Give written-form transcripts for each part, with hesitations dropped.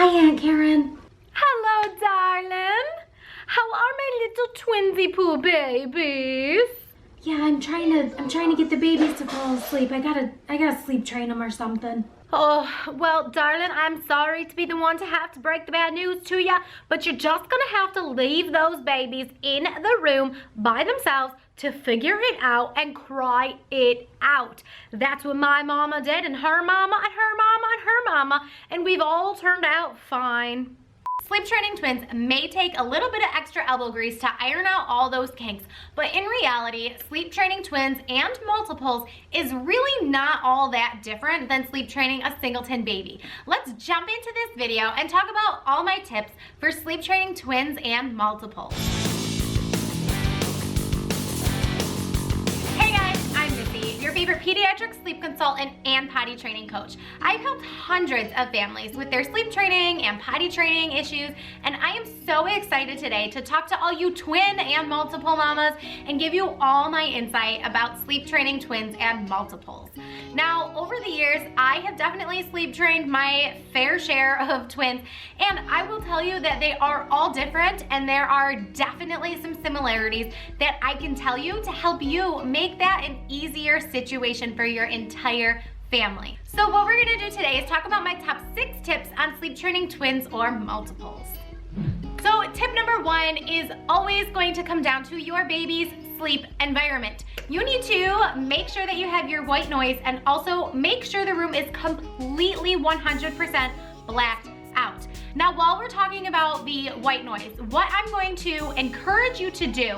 Hi, Aunt Karen. Hello, darling. How are my little twinsy poo babies? Yeah, I'm trying to get the babies to fall asleep. I gotta sleep train them or something. Oh, well, darling, I'm sorry to be the one to have to break the bad news to you, but you're just gonna have to leave those babies in the room by themselves to figure it out and cry it out. That's what my mama did, and her mama, and her mama, and her mama, and we've all turned out fine. Sleep training twins may take a little bit of extra elbow grease to iron out all those kinks, but in reality, sleep training twins and multiples is really not all that different than sleep training a singleton baby. Let's jump into this video and talk about all my tips for sleep training twins and multiples. Your favorite pediatric sleep consultant and potty training coach. I've helped hundreds of families with their sleep training and potty training issues, and I am so excited today to talk to all you twin and multiple mamas and give you all my insight about sleep training twins and multiples. Now, over the years, I have definitely sleep trained my fair share of twins, and I will tell you that they are all different, and there are definitely some similarities that I can tell you to help you make that an easier situation for your entire family. So what we're gonna do today is talk about my top 6 tips on sleep training twins or multiples. So tip number 1 is always going to come down to your baby's sleep environment. You need to make sure that you have your white noise and also make sure the room is completely 100% blacked out. Now, while we're talking about the white noise, what I'm going to encourage you to do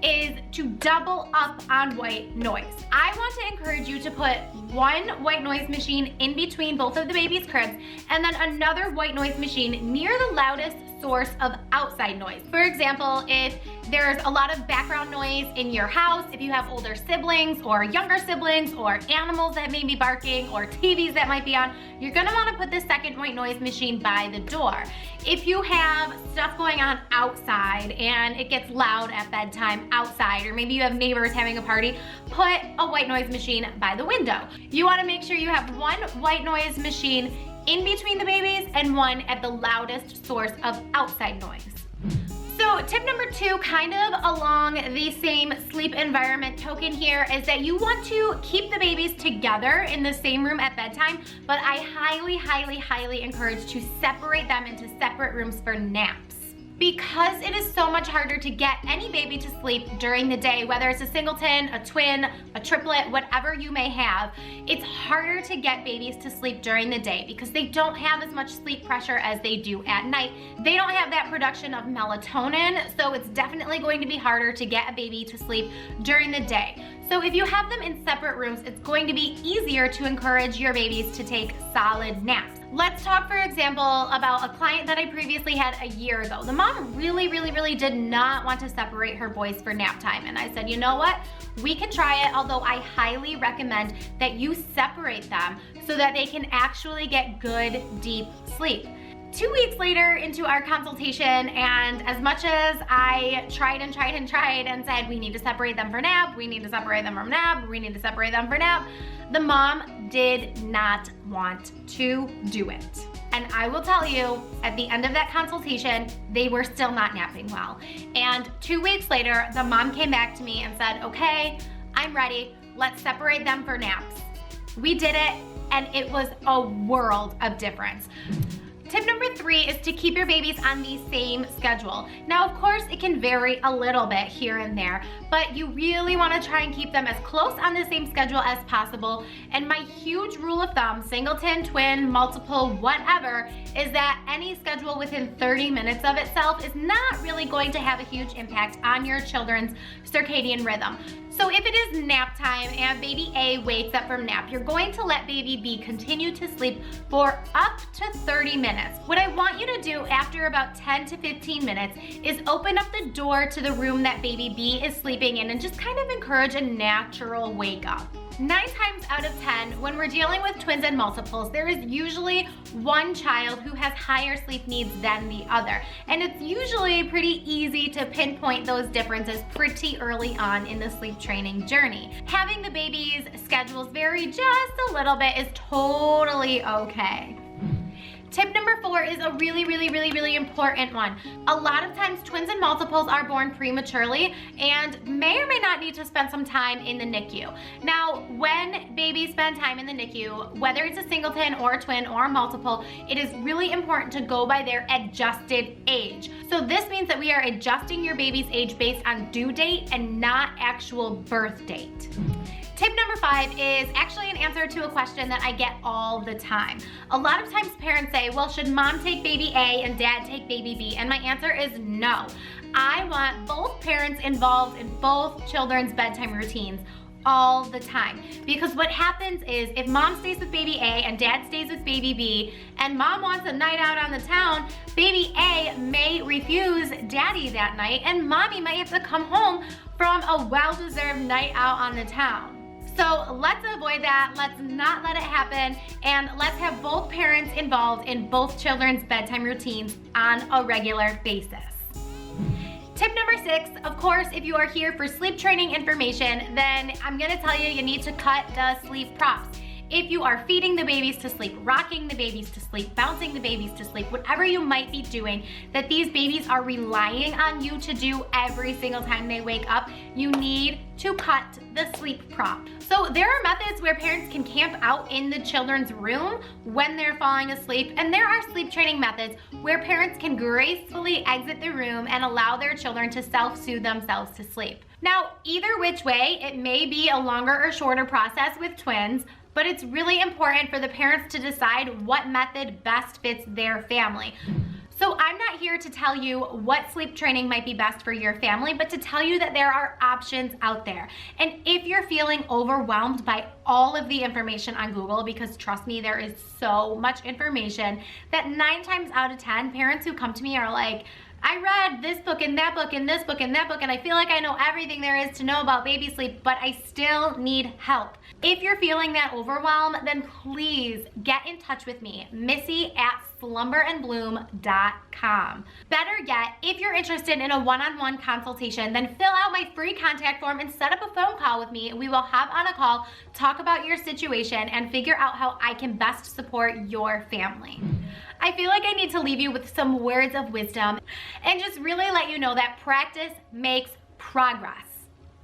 is to double up on white noise. I want to encourage you to put one white noise machine in between both of the baby's cribs and then another white noise machine near the loudest source of outside noise. For example, if there's a lot of background noise in your house, if you have older siblings or younger siblings or animals that may be barking or TVs that might be on, you're gonna wanna put the second white noise machine by the door. If you have stuff going on outside and it gets loud at bedtime outside, or maybe you have neighbors having a party, put a white noise machine by the window. You wanna make sure you have one white noise machine in between the babies and one at the loudest source of outside noise. So tip number 2, kind of along the same sleep environment token here, is that you want to keep the babies together in the same room at bedtime, but I highly, highly, highly encourage to separate them into separate rooms for naps. Because it is so much harder to get any baby to sleep during the day, whether it's a singleton, a twin, a triplet, whatever you may have, it's harder to get babies to sleep during the day because they don't have as much sleep pressure as they do at night. They don't have that production of melatonin, so it's definitely going to be harder to get a baby to sleep during the day. So if you have them in separate rooms, it's going to be easier to encourage your babies to take solid naps. Let's talk, for example, about a client that I previously had a year ago. The mom really did not want to separate her boys for nap time. And I said, you know what? We can try it, although I highly recommend that you separate them so that they can actually get good, deep sleep. 2 weeks later into our consultation, and as much as I tried and said, we need to separate them for nap, we need to separate them from nap, we need to separate them for nap, the mom did not want to do it. And I will tell you, at the end of that consultation, they were still not napping well. And 2 weeks later, the mom came back to me and said, okay, I'm ready, let's separate them for naps. We did it, and it was a world of difference. Tip number 3 is to keep your babies on the same schedule. Now, of course, it can vary a little bit here and there, but you really want to try and keep them as close on the same schedule as possible. And my huge rule of thumb, singleton, twin, multiple, whatever, is that any schedule within 30 minutes of itself is not really going to have a huge impact on your children's circadian rhythm. So if it is nap time and baby A wakes up from nap, you're going to let baby B continue to sleep for up to 30 minutes. What I want you to do after about 10 to 15 minutes is open up the door to the room that baby B is sleeping in and just kind of encourage a natural wake up. 9 times out of 10, when we're dealing with twins and multiples, there is usually one child who has higher sleep needs than the other. And it's usually pretty easy to pinpoint those differences pretty early on in the sleep training journey. Having the baby's schedules vary just a little bit is totally okay. Tip number 4 is a really important one. A lot of times twins and multiples are born prematurely and may or may not need to spend some time in the NICU. Now, when babies spend time in the NICU, whether it's a singleton or a twin or a multiple, it is really important to go by their adjusted age. So this means that we are adjusting your baby's age based on due date and not actual birth date. Tip number 5 is actually an answer to a question that I get all the time. A lot of times parents say, well, should mom take baby A and dad take baby B? And my answer is no. I want both parents involved in both children's bedtime routines all the time. Because what happens is if mom stays with baby A and dad stays with baby B and mom wants a night out on the town, baby A may refuse daddy that night and mommy might have to come home from a well-deserved night out on the town. So let's avoid that, let's not let it happen, and let's have both parents involved in both children's bedtime routines on a regular basis. Tip number 6, of course, if you are here for sleep training information, then I'm gonna tell you, you need to cut the sleep props. If you are feeding the babies to sleep, rocking the babies to sleep, bouncing the babies to sleep, whatever you might be doing that these babies are relying on you to do every single time they wake up, you need to cut the sleep prop. So there are methods where parents can camp out in the children's room when they're falling asleep, and there are sleep training methods where parents can gracefully exit the room and allow their children to self-soothe themselves to sleep. Now, either which way, it may be a longer or shorter process with twins, but it's really important for the parents to decide what method best fits their family. So I'm not here to tell you what sleep training might be best for your family, but to tell you that there are options out there. And if you're feeling overwhelmed by all of the information on Google, because trust me, there is so much information that 9 times out of 10 parents who come to me are like, I read this book and that book and this book and that book, and I feel like I know everything there is to know about baby sleep, but I still need help. If you're feeling that overwhelm, then please get in touch with me, Missy at slumberandbloom.com. Better yet, if you're interested in a one-on-one consultation, then fill out my free contact form and set up a phone call with me. We will hop on a call, talk about your situation, and figure out how I can best support your family. I feel like I need to leave you with some words of wisdom and just really let you know that practice makes progress.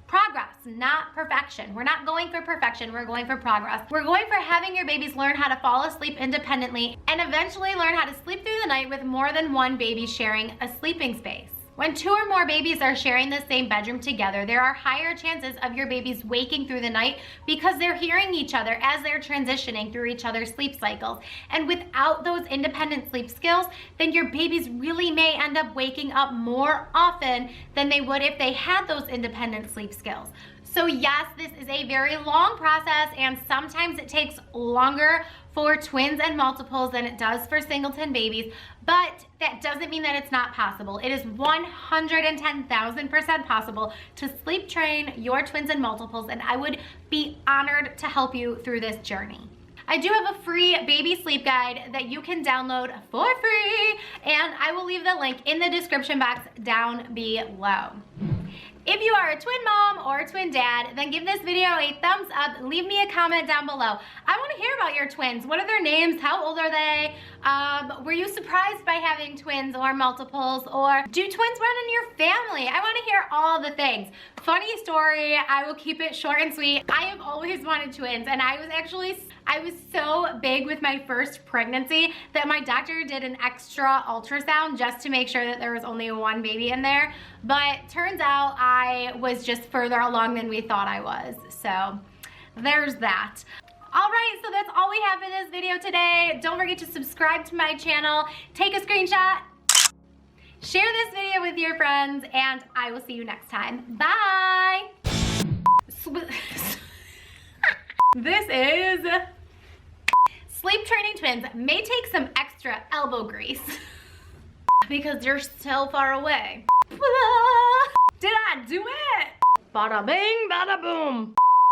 Progress, not perfection. We're not going for perfection, we're going for progress. We're going for having your babies learn how to fall asleep independently and eventually learn how to sleep through the night with more than one baby sharing a sleeping space. When 2 or more babies are sharing the same bedroom together, there are higher chances of your babies waking through the night because they're hearing each other as they're transitioning through each other's sleep cycles. And without those independent sleep skills, then your babies really may end up waking up more often than they would if they had those independent sleep skills. So yes, this is a very long process, and sometimes it takes longer for twins and multiples than it does for singleton babies, but that doesn't mean that it's not possible. It is 110,000% possible to sleep train your twins and multiples, and I would be honored to help you through this journey. I do have a free baby sleep guide that you can download for free, and I will leave the link in the description box down below. If you are a twin mom or a twin dad, then give this video a thumbs up and leave me a comment down below. I want to hear about your twins. What are their names? How old are they? Were you surprised by having twins or multiples? Or do twins run in your family? I want to hear all the things. Funny story, I will keep it short and sweet. I have always wanted twins, and I was so big with my first pregnancy that my doctor did an extra ultrasound just to make sure that there was only one baby in there. But turns out I was just further along than we thought I was. So there's that. All right, so that's all we have in this video today. Don't forget to subscribe to my channel, take a screenshot, share this video with your friends, and I will see you next time. Bye. This is sleep training twins may take some extra elbow grease because you're so far away. Did I do it? Bada bing, bada boom.